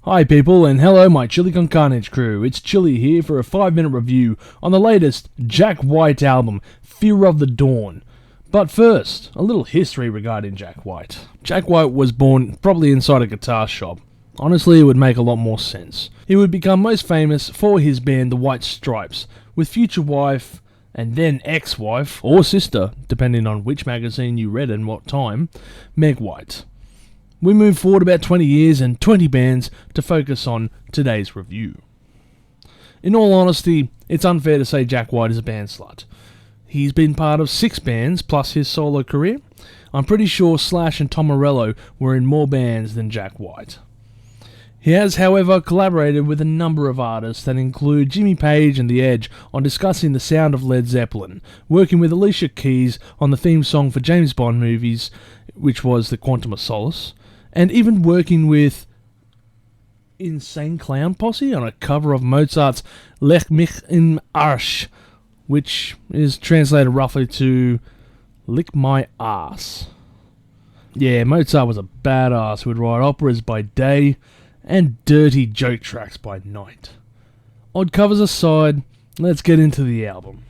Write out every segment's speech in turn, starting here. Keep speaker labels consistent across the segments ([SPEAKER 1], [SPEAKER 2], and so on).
[SPEAKER 1] Hi people, and hello my Chilli Con Carnage Crew. It's Chilli here for a 5-minute review on the latest Jack White album, Fear of the Dawn. But first, a little history regarding Jack White. Jack White was born probably inside a guitar shop. Honestly, it would make a lot more sense. He would become most famous for his band The White Stripes, with future wife, and then ex-wife, or sister, depending on which magazine you read and what time, Meg White. We move forward about 20 years and 20 bands to focus on today's review. In all honesty, it's unfair to say Jack White is a band slut. He's been part of 6 bands plus his solo career. I'm pretty sure Slash and Tom Morello were in more bands than Jack White. He has, however, collaborated with a number of artists that include Jimmy Page and The Edge on discussing the sound of Led Zeppelin, working with Alicia Keys on the theme song for James Bond movies, which was The Quantum of Solace, and even working with Insane Clown Posse on a cover of Mozart's Leg mich im Arsch, which is translated roughly to Lick My Ass. Yeah, Mozart was a badass who would write operas by day and dirty joke tracks by night. Odd covers aside, let's get into the album.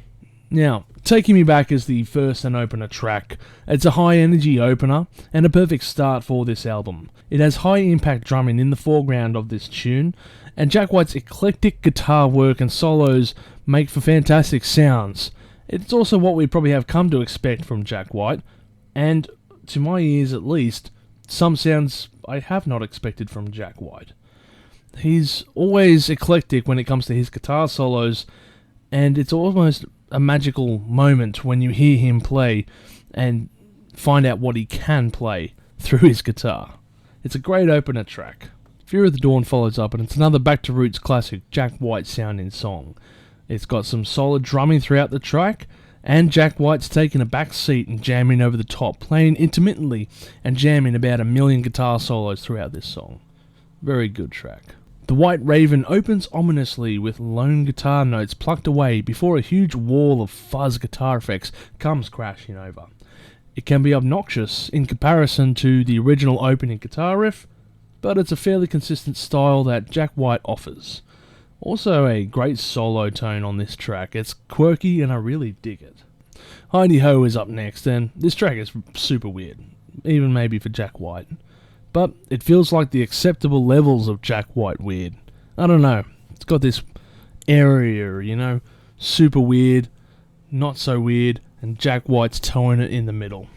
[SPEAKER 1] Now, Taking Me Back is the first and opener track. It's a high energy opener and a perfect start for this album. It has high impact drumming in the foreground of this tune, and Jack White's eclectic guitar work and solos make for fantastic sounds. It's also what we probably have come to expect from Jack White, and to my ears at least, some sounds I have not expected from Jack White. He's always eclectic when it comes to his guitar solos, and it's almost a magical moment when you hear him play and find out what he can play through his guitar. It's a great opener track. Fear of the Dawn follows up, and it's another back to roots classic Jack White sounding song. It's got some solid drumming throughout the track, and Jack White's taking a back seat and jamming over the top, playing intermittently and jamming about 1,000,000 guitar solos throughout this song. Very good track. The White Raven opens ominously with lone guitar notes plucked away before a huge wall of fuzz guitar effects comes crashing over. It can be obnoxious in comparison to the original opening guitar riff, but it's a fairly consistent style that Jack White offers. Also a great solo tone on this track. It's quirky and I really dig it. Heidi Ho is up next, and this track is super weird, even maybe for Jack White. But it feels like the acceptable levels of Jack White weird. I don't know, it's got this area, super weird, not so weird, and Jack White's towing it in the middle.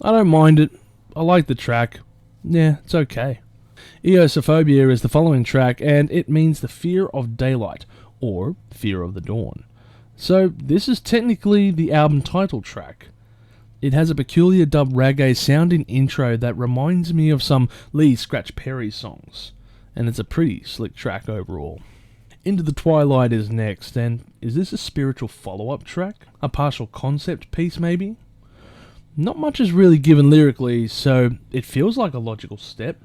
[SPEAKER 1] I don't mind it, I like the track, yeah, it's okay. Eosiphobia is the following track, and it means the fear of daylight, or fear of the dawn. So this is technically the album title track. It has a peculiar dub reggae sounding intro that reminds me of some Lee Scratch Perry songs, and it's a pretty slick track overall. Into the Twilight is next, and is this a spiritual follow-up track? A partial concept piece maybe? Not much is really given lyrically, so it feels like a logical step.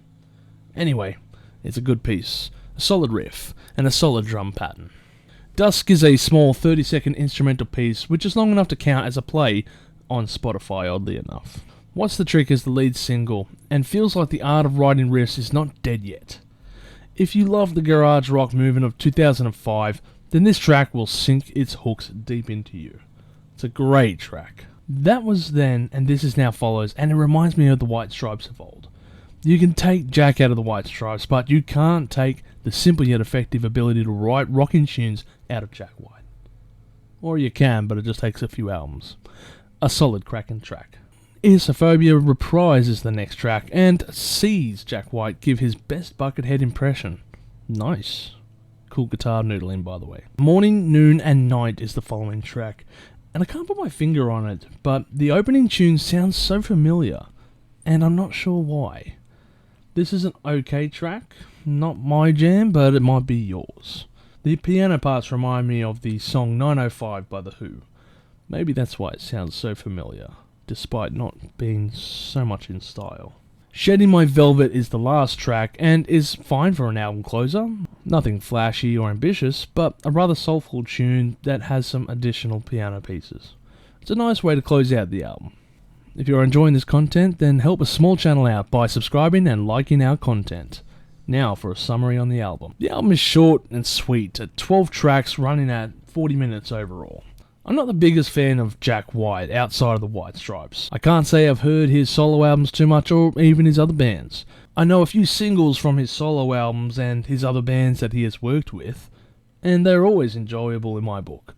[SPEAKER 1] Anyway, it's a good piece, a solid riff, and a solid drum pattern. Dusk is a small 30-second instrumental piece which is long enough to count as a play on Spotify, oddly enough. What's the Trick is the lead single, and feels like the art of writing riffs is not dead yet. If you love the garage rock movement of 2005, then this track will sink its hooks deep into you. It's a great track. That was then, and this is now follows, and it reminds me of the White Stripes of old. You can take Jack out of the White Stripes, but you can't take the simple yet effective ability to write rocking tunes out of Jack White. Or you can, but it just takes a few albums. A solid cracking track. Eosiphobia Reprise is the next track, and sees Jack White give his best Buckethead impression. Nice. Cool guitar noodling, by the way. Morning, Noon and Night is the following track, and I can't put my finger on it, but the opening tune sounds so familiar, and I'm not sure why. This is an okay track, not my jam, but it might be yours. The piano parts remind me of the song 905 by The Who. Maybe that's why it sounds so familiar, despite not being so much in style. Shedding My Velvet is the last track, and is fine for an album closer. Nothing flashy or ambitious, but a rather soulful tune that has some additional piano pieces. It's a nice way to close out the album. If you're enjoying this content, then help a small channel out by subscribing and liking our content. Now for a summary on the album. The album is short and sweet, at 12 tracks running at 40 minutes overall. I'm not the biggest fan of Jack White outside of the White Stripes. I can't say I've heard his solo albums too much or even his other bands. I know a few singles from his solo albums and his other bands that he has worked with, and they're always enjoyable in my book.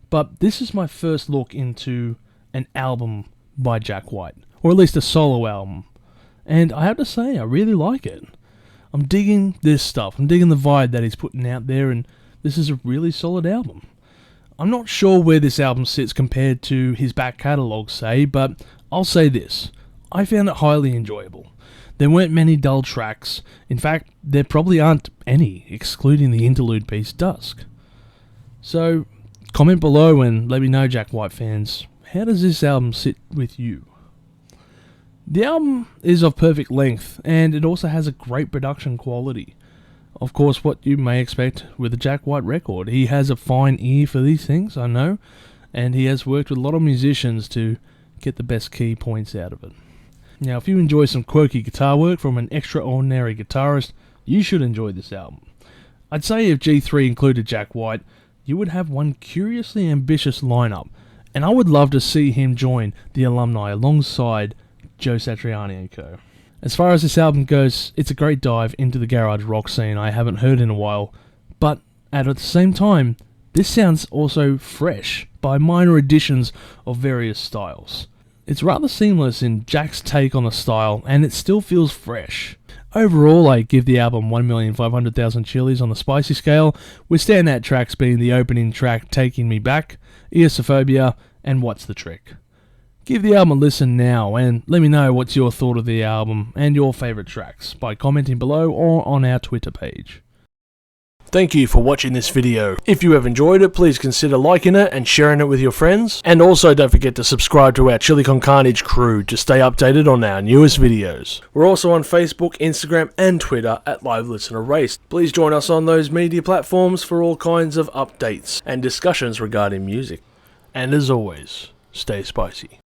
[SPEAKER 1] But this is my first look into an album by Jack White, or at least a solo album, and I have to say I really like it. I'm digging this stuff, I'm digging the vibe that he's putting out there, and this is a really solid album. I'm not sure where this album sits compared to his back catalogue, say, but I'll say this. I found it highly enjoyable. There weren't many dull tracks. In fact, there probably aren't any, excluding the interlude piece Dusk. So, comment below and let me know, Jack White fans, how does this album sit with you? The album is of perfect length, and it also has a great production quality. Of course, what you may expect with a Jack White record. He has a fine ear for these things, I know, and he has worked with a lot of musicians to get the best key points out of it. Now, if you enjoy some quirky guitar work from an extraordinary guitarist, you should enjoy this album. I'd say if G3 included Jack White, you would have one curiously ambitious lineup, and I would love to see him join the alumni alongside Joe Satriani and co. As far as this album goes, it's a great dive into the garage rock scene I haven't heard in a while, but at the same time, this sounds also fresh by minor additions of various styles. It's rather seamless in Jack's take on the style, and it still feels fresh. Overall, I give the album 1,500,000 chilies on the spicy scale, with standout tracks being the opening track Taking Me Back, Eosiphobia, and What's the Trick. Give the album a listen now and let me know what's your thought of the album and your favourite tracks by commenting below or on our Twitter page. Thank you for watching this video. If you have enjoyed it, please consider liking it and sharing it with your friends. And also don't forget to subscribe to our Chilli Con Carnage Crew to stay updated on our newest videos. We're also on Facebook, Instagram and Twitter at Live Listener Race. Please join us on those media platforms for all kinds of updates and discussions regarding music. And as always, stay spicy.